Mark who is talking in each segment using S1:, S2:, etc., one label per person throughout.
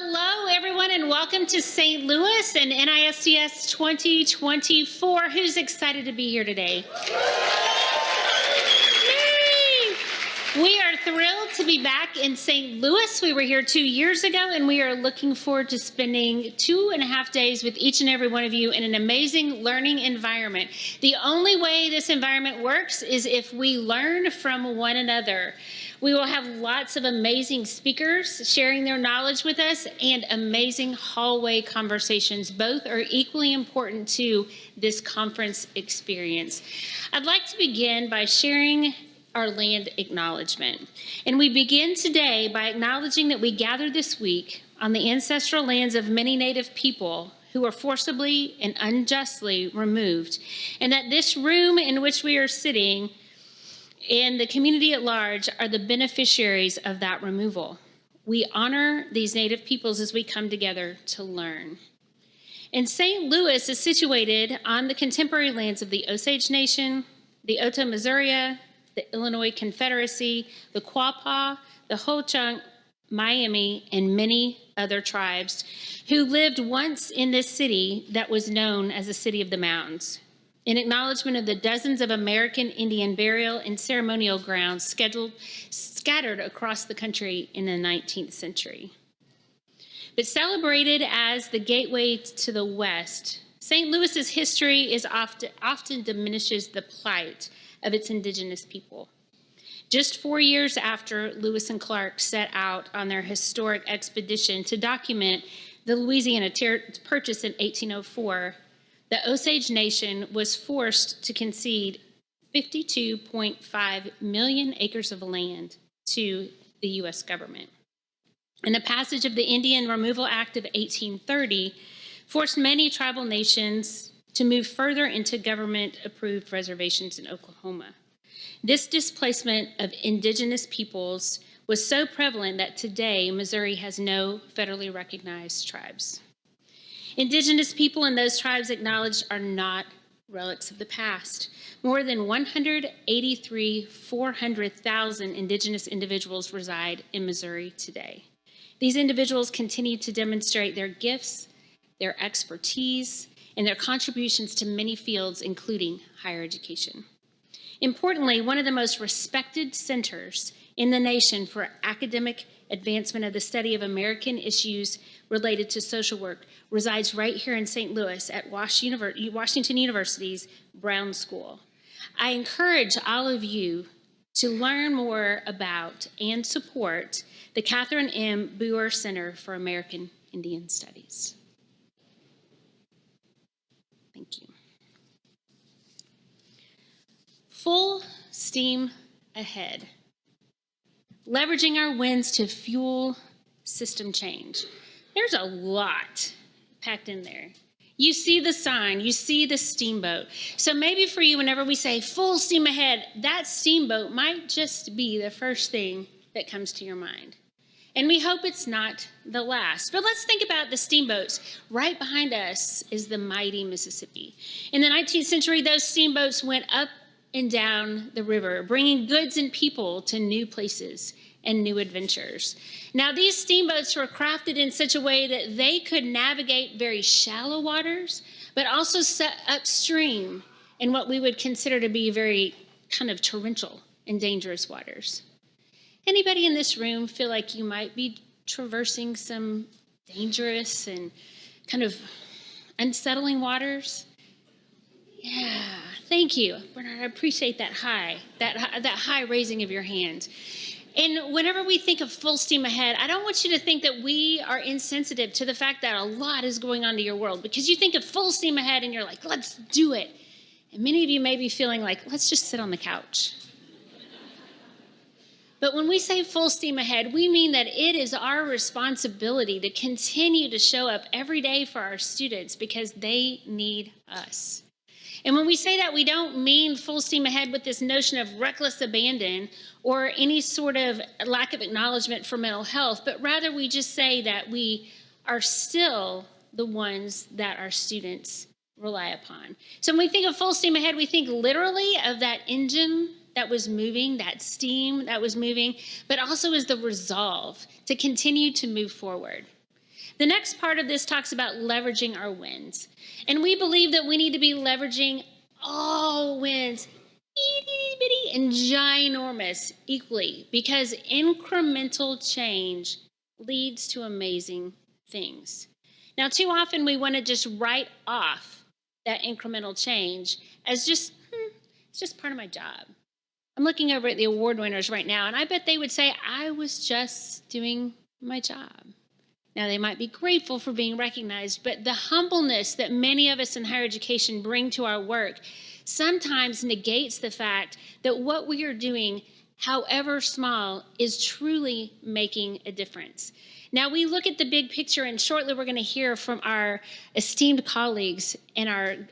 S1: Hello, everyone, and welcome to St. Louis and NISTS 2024. Who's excited to be here today? Yay! We are thrilled to be back in St. Louis. We were here 2 years ago, and we are looking forward to spending 2.5 days with each and every one of you in an amazing learning environment. The only way this environment works is if we learn from one another. We will have lots of amazing speakers sharing their knowledge with us and amazing hallway conversations. Both are equally important to this conference experience. I'd like to begin by sharing our land acknowledgement. And we begin today by acknowledging that we gather this week on the ancestral lands of many Native people who were forcibly and unjustly removed, and that this room in which we are sitting and the community at large are the beneficiaries of that removal. We honor these Native peoples as we come together to learn. And St. Louis is situated on the contemporary lands of the Osage Nation, the Oto Missouri, the Illinois Confederacy, the Quapaw, the Ho-Chunk, Miami, and many other tribes who lived once in this city that was known as the City of the Mountains, in acknowledgement of the dozens of American Indian burial and ceremonial grounds scattered across the country in the 19th century. But celebrated as the gateway to the West, St. Louis's history is often diminishes the plight of its indigenous people. Just 4 years after Lewis and Clark set out on their historic expedition to document the Louisiana Purchase in 1804, the Osage Nation was forced to concede 52.5 million acres of land to the U.S. government. And the passage of the Indian Removal Act of 1830 forced many tribal nations to move further into government-approved reservations in Oklahoma. This displacement of indigenous peoples was so prevalent that today Missouri has no federally recognized tribes. Indigenous people in those tribes acknowledged are not relics of the past. More than 400,000 indigenous individuals reside in Missouri today. These individuals continue to demonstrate their gifts, their expertise, and their contributions to many fields, including higher education. Importantly, one of the most respected centers in the nation for academic advancement of the study of American issues related to social work resides right here in St. Louis at Washington University's Brown School. I encourage all of you to learn more about and support the Catherine M. Boer Center for American Indian Studies. Thank you. Full steam ahead. Leveraging our winds to fuel system change. There's a lot packed in there. You see the sign, you see the steamboat. So maybe for you, whenever we say full steam ahead, that steamboat might just be the first thing that comes to your mind. And we hope it's not the last. But let's think about the steamboats. Right behind us is the mighty Mississippi. In the 19th century, those steamboats went up and down the river, bringing goods and people to new places and new adventures. Now, these steamboats were crafted in such a way that they could navigate very shallow waters, but also set upstream in what we would consider to be very kind of torrential and dangerous waters. Anybody in this room feel like you might be traversing some dangerous and kind of unsettling waters? Yeah, thank you, Bernard. I appreciate that high raising of your hand. And whenever we think of full steam ahead, I don't want you to think that we are insensitive to the fact that a lot is going on to your world, because you think of full steam ahead and you're like, let's do it. And many of you may be feeling like, let's just sit on the couch. But when we say full steam ahead, we mean that it is our responsibility to continue to show up every day for our students because they need us. And when we say that, we don't mean full steam ahead with this notion of reckless abandon or any sort of lack of acknowledgement for mental health, but rather we just say that we are still the ones that our students rely upon. So when we think of full steam ahead, we think literally of that engine that was moving, that steam that was moving, but also as the resolve to continue to move forward. The next part of this talks about leveraging our wins. And we believe that we need to be leveraging all wins, itty bitty and ginormous, equally, because incremental change leads to amazing things. Now, too often we want to just write off that incremental change as just, it's just part of my job. I'm looking over at the award winners right now, and I bet they would say, I was just doing my job. Now, they might be grateful for being recognized, but the humbleness that many of us in higher education bring to our work sometimes negates the fact that what we are doing, however small, is truly making a difference. Now, we look at the big picture, and shortly we're going to hear from our esteemed colleagues and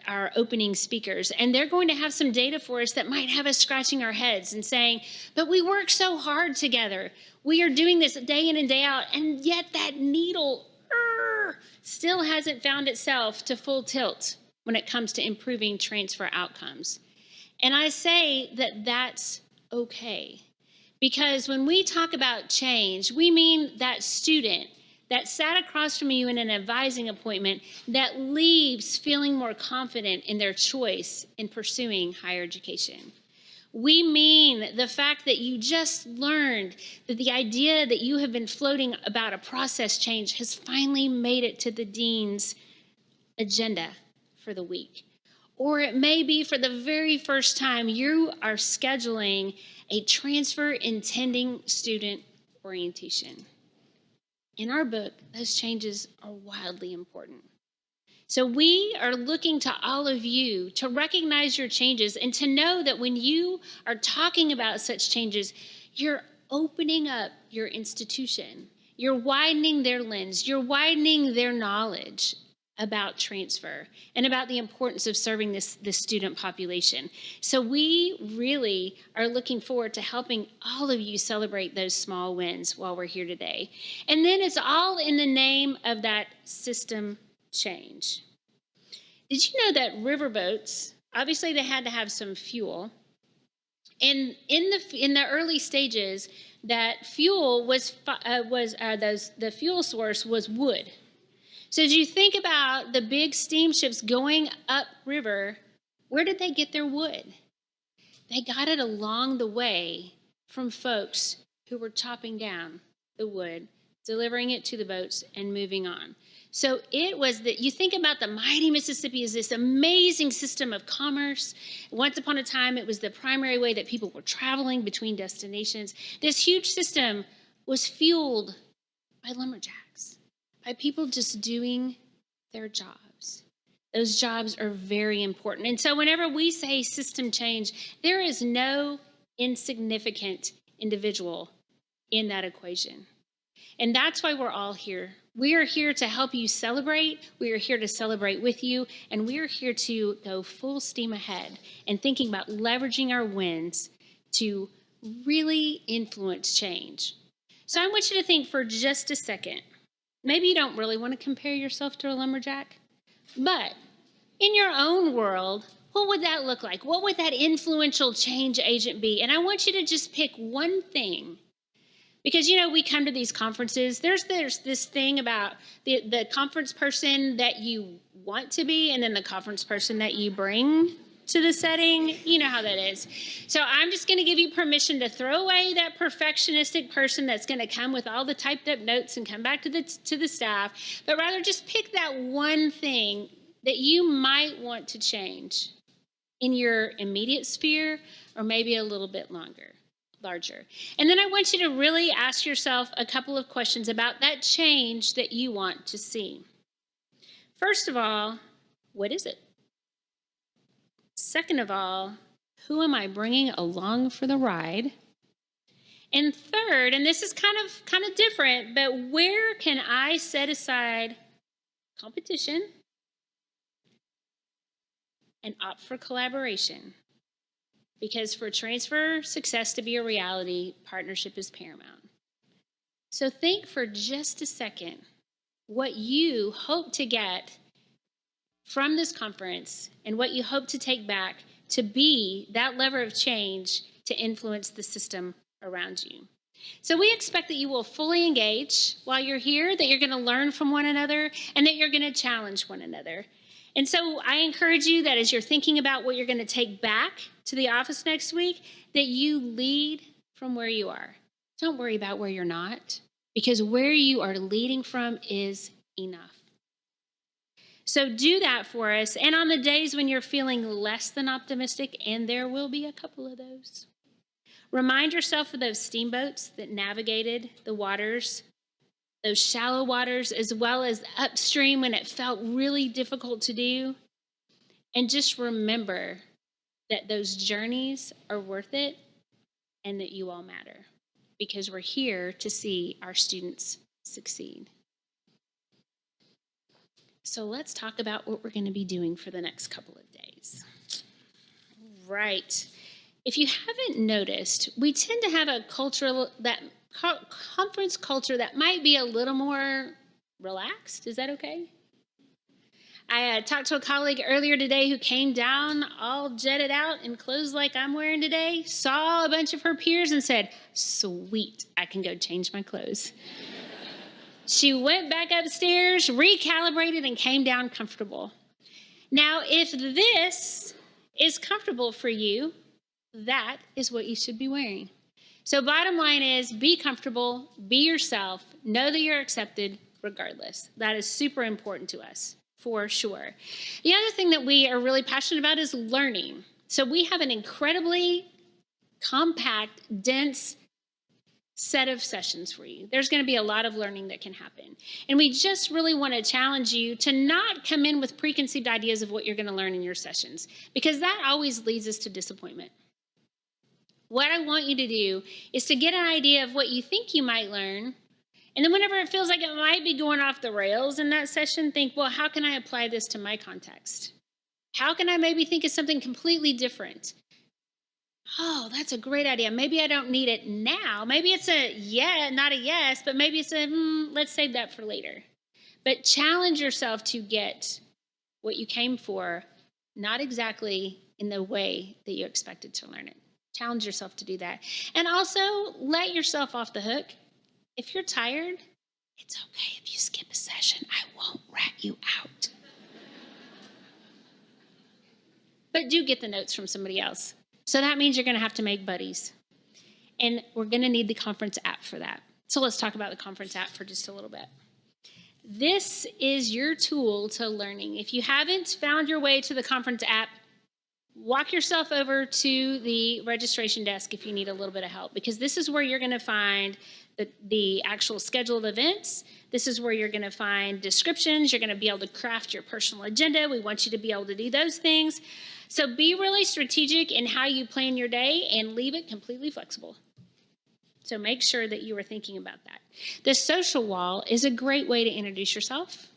S1: our opening speakers, and they're going to have some data for us that might have us scratching our heads and saying, but we work so hard together. We are doing this day in and day out, and yet that needle still hasn't found itself to full tilt when it comes to improving transfer outcomes. And I say that that's okay. Because when we talk about change, we mean that student that sat across from you in an advising appointment that leaves feeling more confident in their choice in pursuing higher education. We mean the fact that you just learned that the idea that you have been floating about a process change has finally made it to the dean's agenda for the week. Or it may be for the very first time you are scheduling a transfer intending student orientation. In our book, those changes are wildly important. So we are looking to all of you to recognize your changes and to know that when you are talking about such changes, you're opening up your institution. You're widening their lens. You're widening their knowledge about transfer and about the importance of serving this student population. So we really are looking forward to helping all of you celebrate those small wins while we're here today. And then it's all in the name of that system change. Did you know that riverboats, obviously they had to have some fuel, and in the early stages, that fuel the fuel source was wood. So as you think about the big steamships going upriver, where did they get their wood? They got it along the way from folks who were chopping down the wood, delivering it to the boats, and moving on. So it was that you think about the mighty Mississippi as this amazing system of commerce. Once upon a time, it was the primary way that people were traveling between destinations. This huge system was fueled by lumberjacks, by people just doing their jobs. Those jobs are very important. And so whenever we say system change, there is no insignificant individual in that equation. And that's why we're all here. We are here to help you celebrate. We are here to celebrate with you. And we are here to go full steam ahead and thinking about leveraging our wins to really influence change. So I want you to think for just a second. Maybe you don't really want to compare yourself to a lumberjack, but in your own world, what would that look like? What would that influential change agent be? And I want you to just pick one thing. Because, we come to these conferences, there's this thing about the conference person that you want to be and then the conference person that you bring to the setting. You know how that is. So I'm just going to give you permission to throw away that perfectionistic person that's going to come with all the typed up notes and come back to the staff, but rather just pick that one thing that you might want to change in your immediate sphere or maybe a little bit larger. And then I want you to really ask yourself a couple of questions about that change that you want to see. First of all, what is it? Second of all, who am I bringing along for the ride? And third, and this is kind of different, but where can I set aside competition and opt for collaboration? Because for transfer success to be a reality, partnership is paramount. So think for just a second what you hope to get from this conference and what you hope to take back to be that lever of change to influence the system around you. So we expect that you will fully engage while you're here, that you're going to learn from one another, and that you're going to challenge one another. And so I encourage you that as you're thinking about what you're going to take back to the office next week, that you lead from where you are. Don't worry about where you're not, because where you are leading from is enough. So do that for us. And on the days when you're feeling less than optimistic, and there will be a couple of those, remind yourself of those steamboats that navigated the waters, those shallow waters, as well as upstream when it felt really difficult to do. And just remember that those journeys are worth it and that you all matter, because we're here to see our students succeed. So let's talk about what we're going to be doing for the next couple of days. Right. If you haven't noticed, we tend to have a conference culture that might be a little more relaxed. Is that okay? I talked to a colleague earlier today who came down all jetted out in clothes like I'm wearing today, saw a bunch of her peers and said, "Sweet, I can go change my clothes." She went back upstairs, recalibrated, and came down comfortable. Now, if this is comfortable for you, that is what you should be wearing. So bottom line is, be comfortable, be yourself, know that you're accepted regardless. That is super important to us, for sure. The other thing that we are really passionate about is learning. So we have an incredibly compact, dense set of sessions for you. There's going to be a lot of learning that can happen. And we just really want to challenge you to not come in with preconceived ideas of what you're going to learn in your sessions, because that always leads us to disappointment. What I want you to do is to get an idea of what you think you might learn, and then whenever it feels like it might be going off the rails in that session, think, well, how can I apply this to my context? How can I maybe think of something completely different? Oh, that's a great idea. Maybe I don't need it now. Maybe it's a yeah, not a yes, but maybe it's a let's save that for later. But challenge yourself to get what you came for, not exactly in the way that you expected to learn it. Challenge yourself to do that. And also let yourself off the hook. If you're tired, it's okay if you skip a session. I won't rat you out. But do get the notes from somebody else. So that means you're going to have to make buddies. And we're going to need the conference app for that. So let's talk about the conference app for just a little bit. This is your tool to learning. If you haven't found your way to the conference app, walk yourself over to the registration desk if you need a little bit of help, because this is where you're going to find the actual scheduled events. This is where you're going to find descriptions. You're going to be able to craft your personal agenda. We want you to be able to do those things. So be really strategic in how you plan your day and leave it completely flexible. So make sure that you are thinking about that. The social wall is a great way to introduce yourself,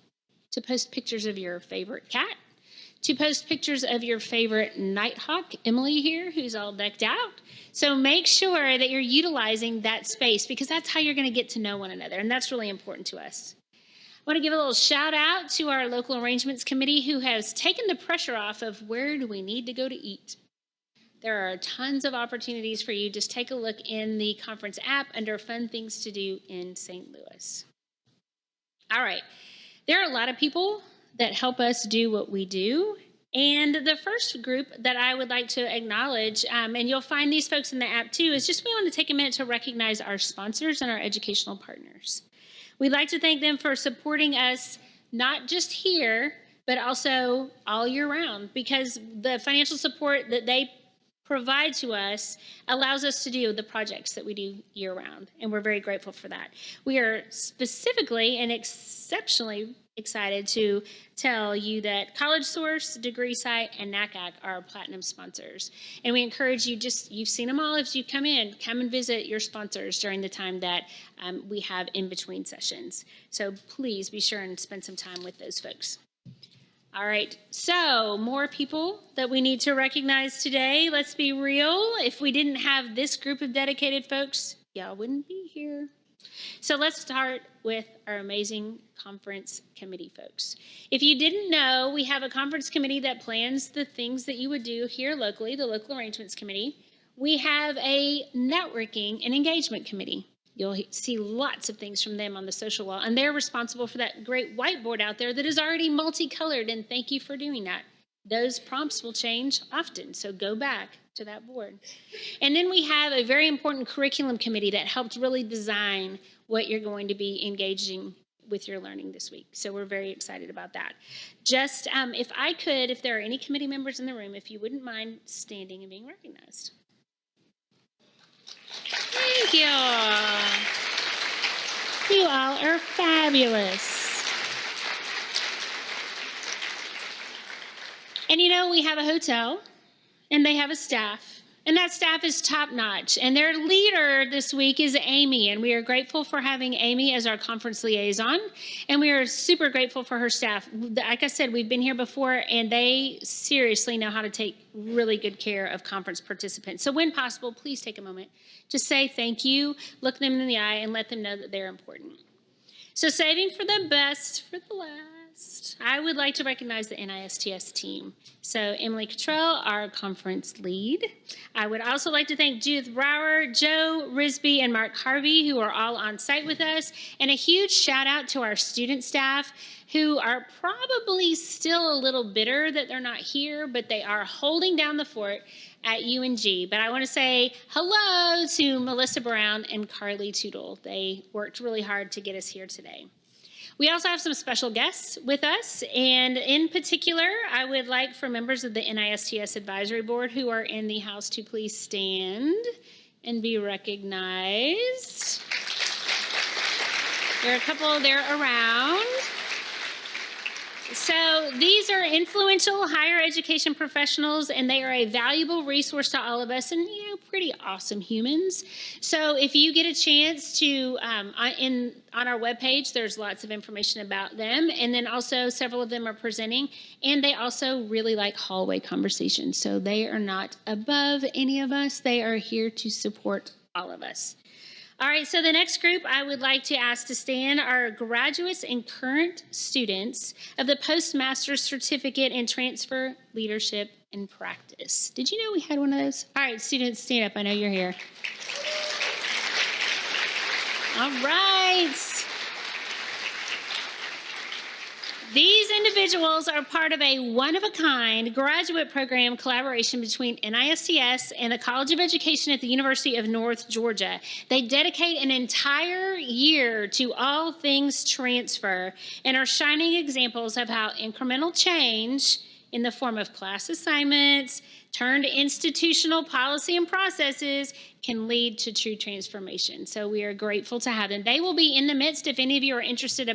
S1: to post pictures of your favorite cat, to post pictures of your favorite nighthawk, Emily here, who's all decked out. So make sure that you're utilizing that space, because that's how you're going to get to know one another, and that's really important to us. I want to give a little shout out to our local arrangements committee, who has taken the pressure off of where do we need to go to eat. There are tons of opportunities for you. Just take a look in the conference app under fun things to do in St. Louis. All right. There are a lot of people that help us do what we do. And the first group that I would like to acknowledge, and you'll find these folks in the app too, is just we want to take a minute to recognize our sponsors and our educational partners. We'd like to thank them for supporting us, not just here, but also all year round, because the financial support that they provide to us allows us to do the projects that we do year round, and we're very grateful for that. We are specifically and exceptionally excited to tell you that College Source, Degree Site, and NACAC are our platinum sponsors. And we encourage you, you've seen them all. If you come and visit your sponsors during the time that we have in between sessions. So please be sure and spend some time with those folks. All right, so more people that we need to recognize today. Let's be real. If we didn't have this group of dedicated folks, y'all wouldn't be here. So let's start with our amazing conference committee folks. If you didn't know, we have a conference committee that plans the things that you would do here locally, the local arrangements committee. We have a networking and engagement committee. You'll see lots of things from them on the social wall, and they're responsible for that great whiteboard out there that is already multicolored, and thank you for doing that. Those prompts will change often, so go back to that board. And then we have a very important curriculum committee that helped really design what you're going to be engaging with your learning this week. So we're very excited about that. Just if I could, if there are any committee members in the room, if you wouldn't mind standing and being recognized. Thank you. You all are fabulous. And you know, we have a hotel and they have a staff. And that staff is top-notch. And their leader this week is Amy. And we are grateful for having Amy as our conference liaison. And we are super grateful for her staff. Like I said, we've been here before, and they seriously know how to take really good care of conference participants. So when possible, please take a moment to say thank you, look them in the eye, and let them know that they're important. So saving for the best for the last, I would like to recognize the NISTS team. So Emily Cottrell, our conference lead. I would also like to thank Judith Brower, Joe Risby, and Mark Harvey, who are all on site with us. And a huge shout out to our student staff, who are probably still a little bitter that they're not here, but they are holding down the fort at UNG. But I want to say hello to Melissa Brown and Carly Tootle. They worked really hard to get us here today. We also have some special guests with us, and in particular, I would like for members of the NISTS Advisory Board who are in the house to please stand and be recognized. There are a couple there around. So these are influential higher education professionals, and they are a valuable resource to all of us, and pretty awesome humans. So if you get a chance to, on our webpage, there's lots of information about them, and then also several of them are presenting, and they also really like hallway conversations. So they are not above any of us. They are here to support all of us. All right, so the next group I would like to ask to stand are graduates and current students of the Postmaster's Certificate in Transfer, Leadership, and Practice. Did you know we had one of those? All right, students, stand up. I know you're here. All right. These individuals are part of a one-of-a-kind graduate program collaboration between NISTS and the College of Education at the University of North Georgia. They dedicate an entire year to all things transfer and are shining examples of how incremental change in the form of class assignments turned institutional policy and processes can lead to true transformation. So we are grateful to have them. They will be in the midst. If any of you are interested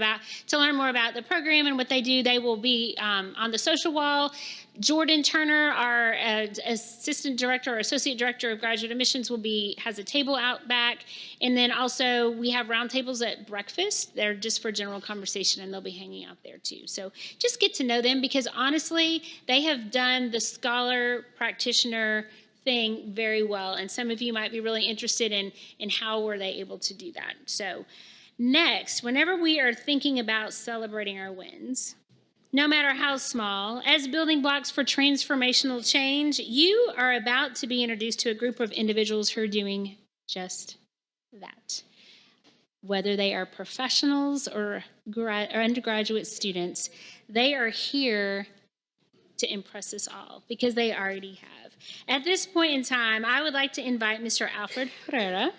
S1: to learn more about the program and what they do, they will be on the social wall. Jordan Turner, our assistant director or associate director of graduate admissions, has a table out back. And then also we have roundtables at breakfast. They're just for general conversation, and they'll be hanging out there too. So just get to know them, because honestly, they have done the scholar practitioner thing very well. And some of you might be really interested in how were they able to do that. So next, whenever we are thinking about celebrating our wins, no matter how small, as building blocks for transformational change, you are about to be introduced to a group of individuals who are doing just that. Whether they are professionals or undergraduate students, they are here to impress us all, because they already have. At this point in time, I would like to invite Mr. Alfred Herrera,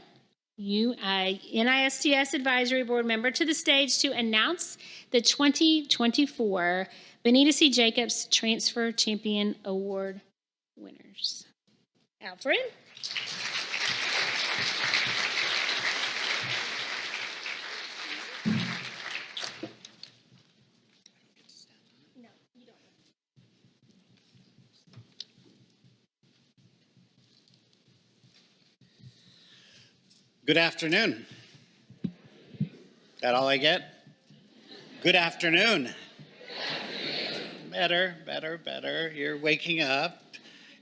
S1: NISTS Advisory Board member, to the stage to announce the 2024 Benita C. Jacobs Transfer Champion Award winners. Alfred?
S2: Good afternoon. That all I get? Good afternoon. Better. You're waking up.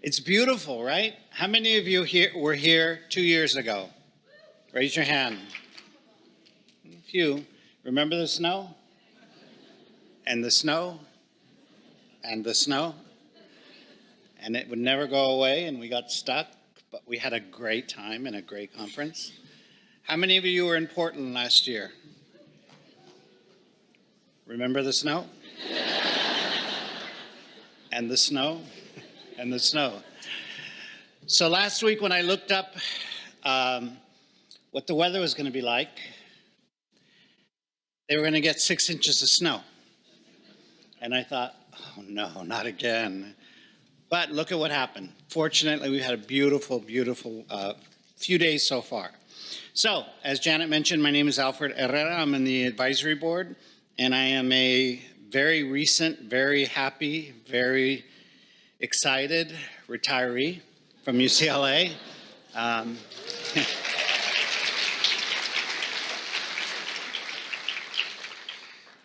S2: It's beautiful, right? How many of you were here 2 years ago? Raise your hand. A few. Remember the snow? And the snow? And the snow? And it would never go away, and we got stuck, but we had a great time and a great conference. How many of you were in Portland last year? Remember the snow? And the snow? And the snow. So last week when I looked up what the weather was going to be like, they were going to get 6 inches of snow. And I thought, oh no, not again. But look at what happened. Fortunately, we had a beautiful, beautiful few days so far. So, as Janet mentioned, my name is Alfred Herrera. I'm in the advisory board, and I am a very recent, very happy, very excited retiree from UCLA.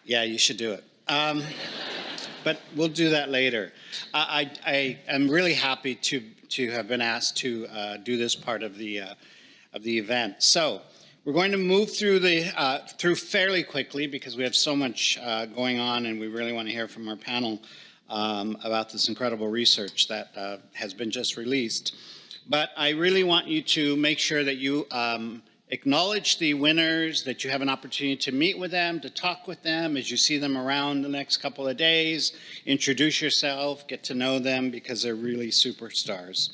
S2: Yeah, you should do it. But we'll do that later. I am really happy to have been asked to do this part of the event. So we're going to move through fairly quickly because we have so much going on, and we really want to hear from our panel about this incredible research that has been just released. But I really want you to make sure that you acknowledge the winners, that you have an opportunity to meet with them, to talk with them as you see them around the next couple of days. Introduce yourself, get to know them, because they're really superstars.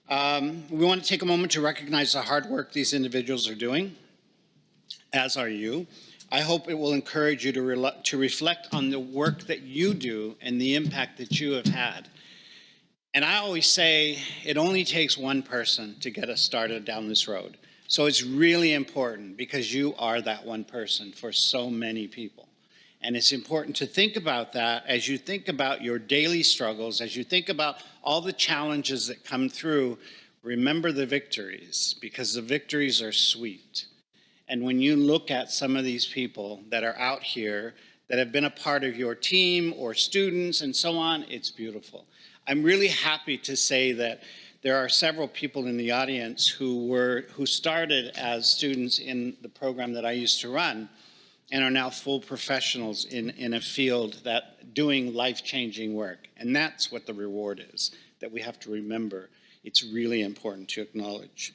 S2: We want to take a moment to recognize the hard work these individuals are doing, as are you. I hope it will encourage you to reflect on the work that you do and the impact that you have had. And I always say it only takes one person to get us started down this road. So it's really important because you are that one person for so many people. And it's important to think about that as you think about your daily struggles, as you think about all the challenges that come through. Remember the victories, because the victories are sweet. And when you look at some of these people that are out here that have been a part of your team or students and so on, it's beautiful. I'm really happy to say that there are several people in the audience who started as students in the program that I used to run and are now full professionals in a field that doing life-changing work. And that's what the reward is, that we have to remember. It's really important to acknowledge.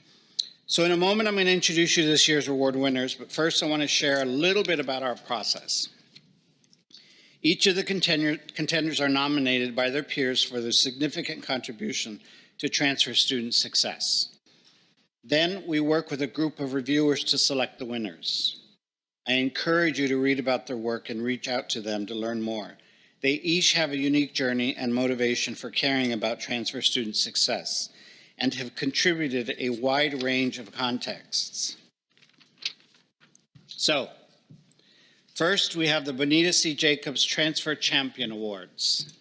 S2: So in a moment, I'm going to introduce you to this year's award winners, but first I want to share a little bit about our process. Each of the contenders are nominated by their peers for their significant contribution to transfer student success. Then we work with a group of reviewers to select the winners. I encourage you to read about their work and reach out to them to learn more. They each have a unique journey and motivation for caring about transfer student success and have contributed a wide range of contexts. So, first we have the Bonita C. Jacobs Transfer Champion Awards.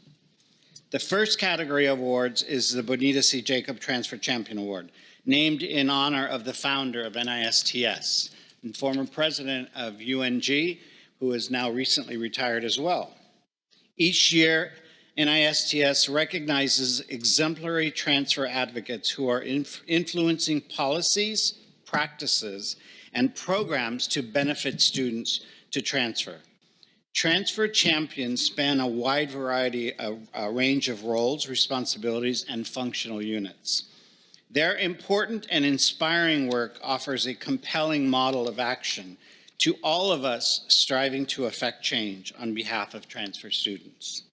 S2: The first category of awards is the Bonita C. Jacob Transfer Champion Award, named in honor of the founder of NISTS and former president of UNG, who is now recently retired as well. Each year, NISTS recognizes exemplary transfer advocates who are influencing policies, practices, and programs to benefit students to transfer. Transfer champions span a wide variety of range of roles, responsibilities, and functional units. Their important and inspiring work offers a compelling model of action to all of us striving to affect change on behalf of transfer students.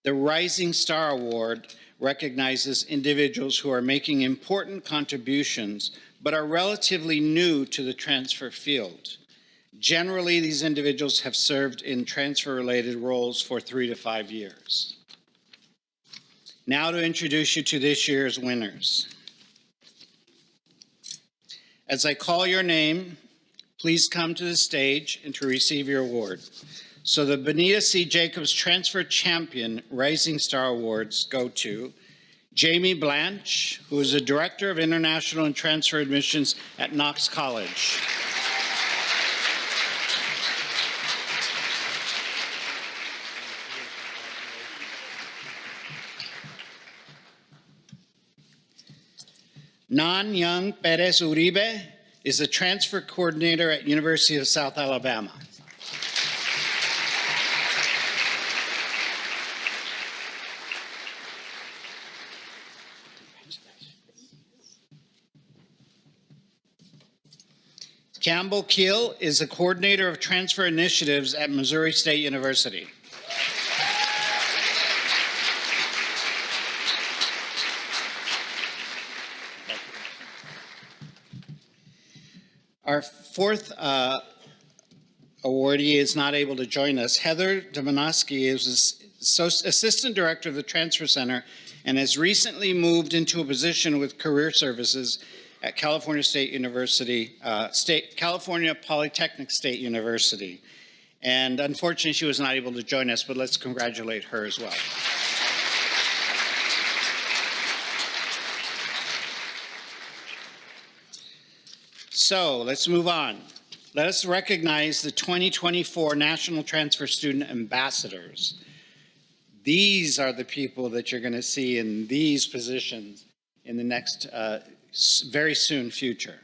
S2: The Rising Star Award recognizes individuals who are making important contributions but are relatively new to the transfer field. Generally, these individuals have served in transfer-related roles for 3 to 5 years. Now to introduce you to this year's winners. As I call your name, please come to the stage and to receive your award. So the Bonita C. Jacobs Transfer Champion Rising Star Awards go to Jamie Blanch, who is the Director of International and Transfer Admissions at Knox College. Nan Young Perez Uribe is the transfer coordinator at University of South Alabama. Campbell Keele is the coordinator of transfer initiatives at Missouri State University. Our fourth awardee is not able to join us. Heather Domonoske is Assistant Director of the Transfer Center and has recently moved into a position with Career Services at California State University, California Polytechnical State University. And unfortunately, she was not able to join us, but let's congratulate her as well. So let's move on. Let us recognize the 2024 National Transfer Student Ambassadors. These are the people that you're going to see in these positions in the next very soon future.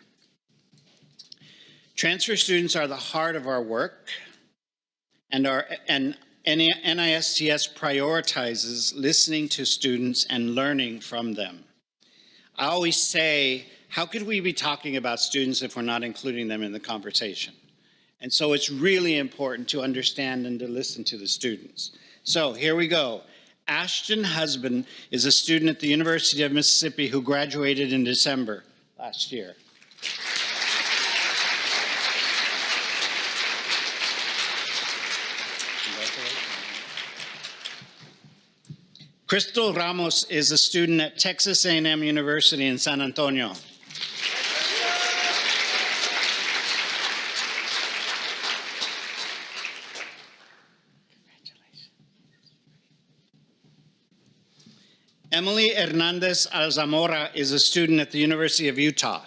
S2: Transfer students are the heart of our work, and NISTS prioritizes listening to students and learning from them. I always say, how could we be talking about students if we're not including them in the conversation? And so it's really important to understand and to listen to the students. So here we go. Ashton Husband is a student at the University of Mississippi who graduated in December last year. Crystal Ramos is a student at Texas A&M University in San Antonio. Emily Hernandez Alzamora is a student at the University of Utah.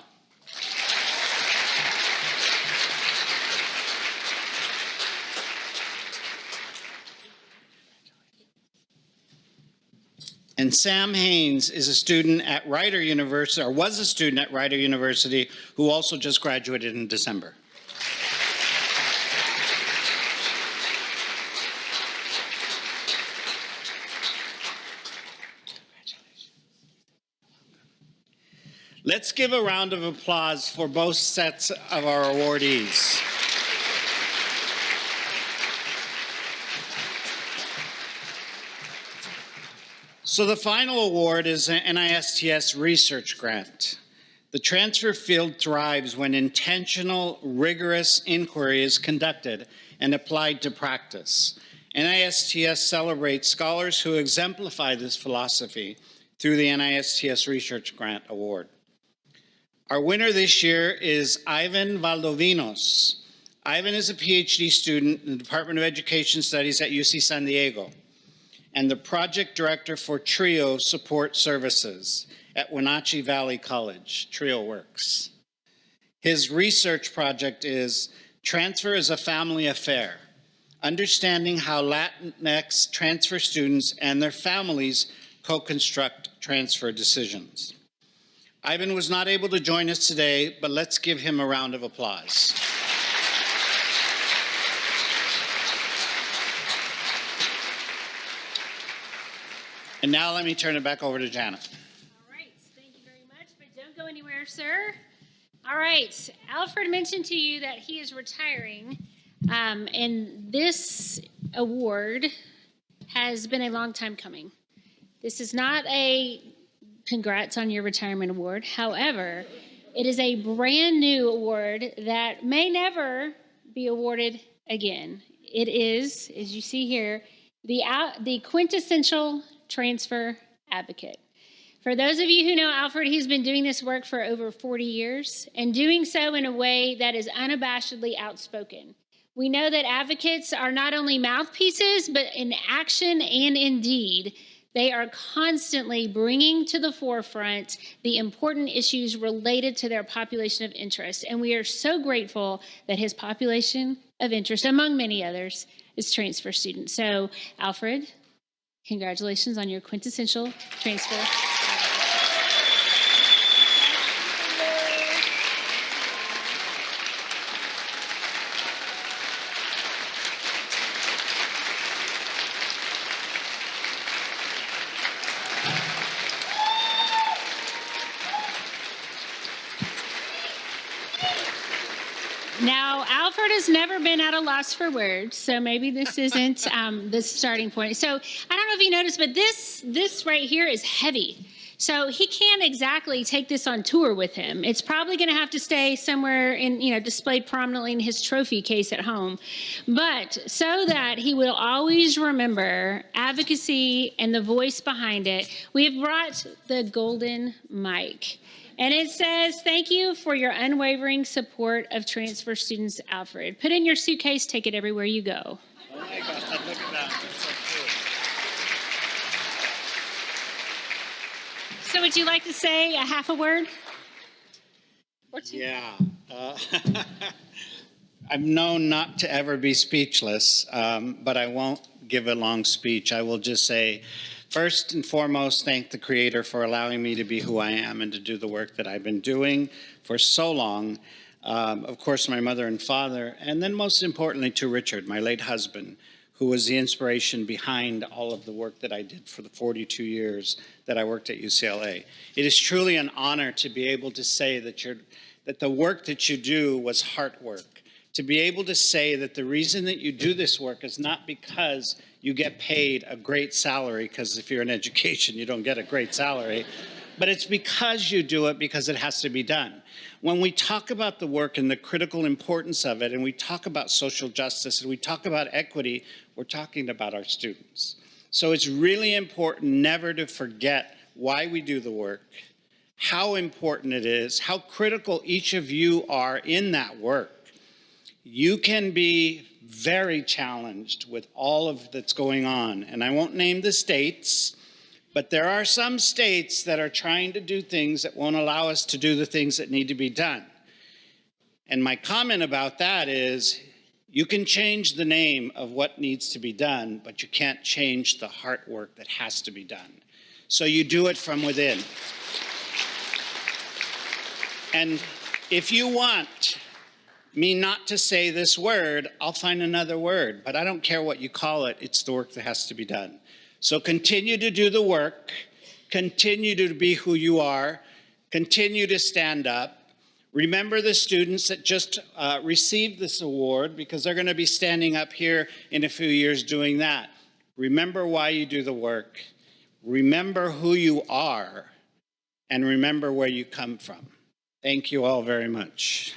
S2: And Sam Haynes is a student at Rider University, or was a student at Rider University, who also just graduated in December. Let's give a round of applause for both sets of our awardees. So the final award is an NISTS research grant. The transfer field thrives when intentional, rigorous inquiry is conducted and applied to practice. NISTS celebrates scholars who exemplify this philosophy through the NISTS Research Grant Award. Our winner this year is Ivan Valdovinos. Ivan is a PhD student in the Department of Education Studies at UC San Diego and the project director for TRIO Support Services at Wenatchee Valley College, TRIO Works. His research project is Transfer is a Family Affair, understanding how Latinx transfer students and their families co-construct transfer decisions. Ivan was not able to join us today, but let's give him a round of applause. And now let me turn it back over to Janet.
S1: All right, thank you very much, but don't go anywhere, sir. All right, Alfred mentioned to you that he is retiring, and this award has been a long time coming. This is not a congrats on your retirement award. However, it is a brand new award that may never be awarded again. It is, as you see here, the quintessential transfer advocate. For those of you who know Alfred, he's been doing this work for over 40 years and doing so in a way that is unabashedly outspoken. We know that advocates are not only mouthpieces, but in action and in deed, they are constantly bringing to the forefront the important issues related to their population of interest. And we are so grateful that his population of interest, among many others, is transfer students. So, Alfred, congratulations on your quintessential transfer. Alfred has never been at a loss for words, so maybe this isn't the starting point. So I don't know if you noticed, but this right here is heavy. So he can't exactly take this on tour with him. It's probably going to have to stay somewhere in, displayed prominently in his trophy case at home. But so that he will always remember advocacy and the voice behind it, we have brought the golden mic. And it says, "Thank you for your unwavering support of transfer students, Alfred. Put in your suitcase, take it everywhere you go."
S2: Oh my God, look at that. That's so cool.
S1: So would you like to say a half a word? Or two?
S2: Yeah. I'm known not to ever be speechless, but I won't give a long speech. I will just say, first and foremost, thank the Creator for allowing me to be who I am and to do the work that I've been doing for so long. Of course, my mother and father, and then most importantly to Richard, my late husband, who was the inspiration behind all of the work that I did for the 42 years that I worked at UCLA. It is truly an honor to be able to say that the work that you do was heart work. To be able to say that the reason that you do this work is not because you get paid a great salary, because if you're in education, you don't get a great salary, but it's because you do it because it has to be done. When we talk about the work and the critical importance of it, and we talk about social justice, and we talk about equity, we're talking about our students. So it's really important never to forget why we do the work, how important it is, how critical each of you are in that work. You can be very challenged with all of that's going on, and I won't name the states, but there are some states that are trying to do things that won't allow us to do the things that need to be done. And my comment about that is, you can change the name of what needs to be done, but you can't change the heart work that has to be done. So you do it from within. And if you want me not to say this word, I'll find another word, but I don't care what you call it, it's the work that has to be done. So continue to do the work, continue to be who you are, continue to stand up. Remember the students that just received this award, because they're going to be standing up here in a few years doing that. Remember why you do the work. Remember who you are, and remember where you come from. Thank you all very much.